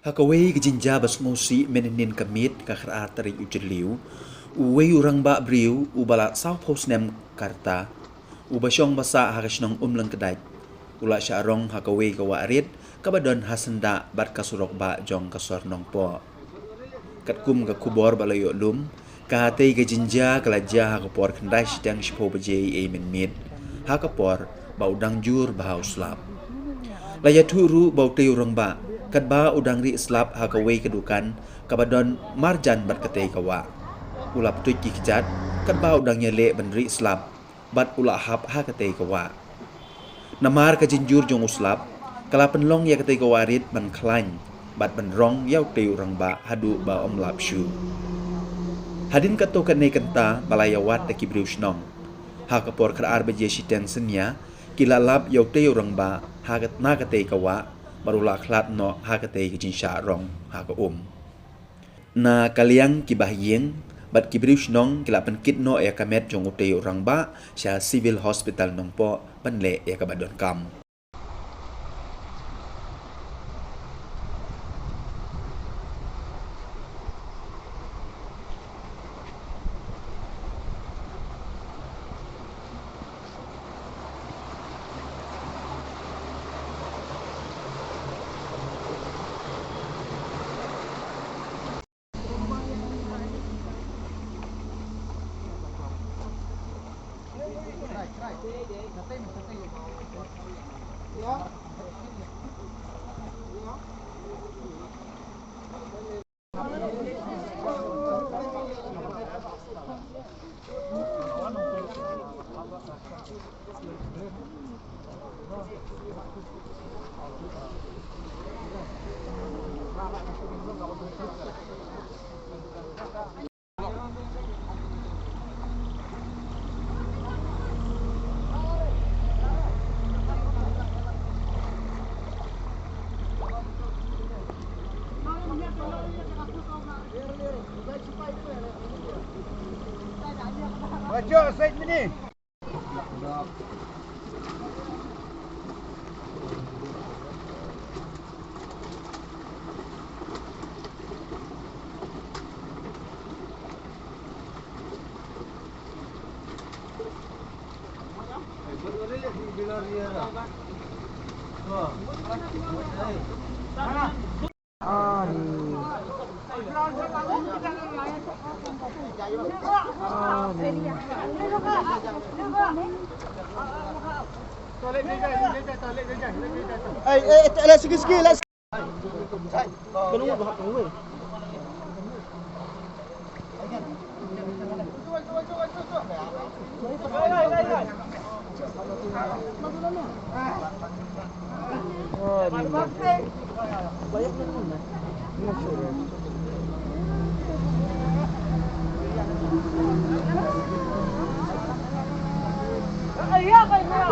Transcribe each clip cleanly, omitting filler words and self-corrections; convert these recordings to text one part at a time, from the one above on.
Hakaway kajinja bas musi menenin kamit kakar atari ujeliu, uway urang ba briu ubala South Post nem karta, ubasyong basa hakasnong umlang kedai, ula syarong hakaway kawarit, kabadon hasenda bat kasurok ba jong kasornong po. Katkum kakubor balayo lum, kahatay kajinja kalajah hakapor kendai sidang sipo bajay ay menmid, hakapor ba udang jur bahaw slap. Laya turu bau tei urang ba, kadba udang ri slap hakaway kadukan, kabadon marjan bat katay kawa. Ulap tuj kikjat, kadba udang nyale ban ri slap, bat ula hap hakatay kawa. Namar kajinjur jong uslap, kalapan long ya katay kawarit ban klan, bat ban rong yaw tei urang ba hadu ba omlap syu. Hadin kato kanay kanta balayawat da kibriw shnong. Hakapor karar bajay siteng senya, kilalap yaw tei urang ba hakat nakatay kawa, barula klat no hakatay kajinsya rong haka Na kaliang kibahyeng, bat kibriw shnong kilapan kit no ya kamet jong utay urang ba, siya civil hospital nong po, panle ya kabadon kam. Baca side ni. Let's sikit-sikit, let's. Belum bahak tunggu.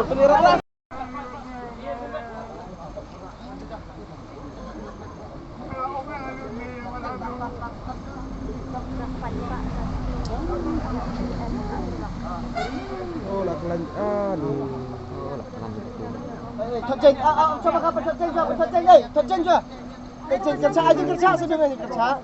Penirapan. Oh, lakukan. Aduh. Oh, lakukan. Thật trình, cho bà gặp thật trình chưa? Thật trình đây, thật trình chưa? Kerja aja kerja sudah ini kerja.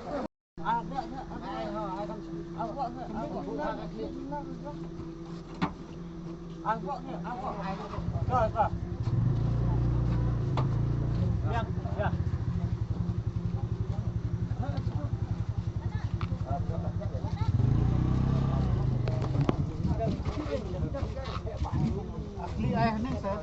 Asli ayahnya saya.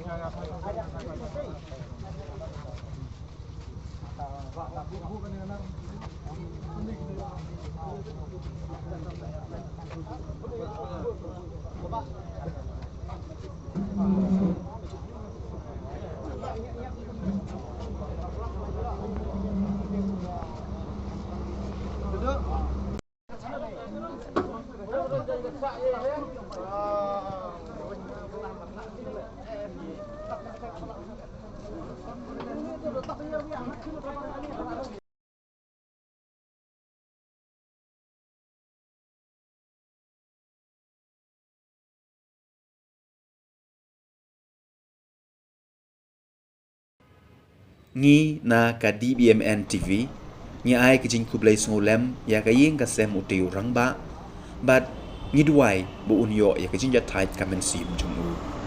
Duduk. ngi na ka DBMN TV ngi ai ki jing kublai ngolem ya ka yeng ka sem utiu rang ba but ngi duai bu unyo ya ka jing ja thai kamen sim chung u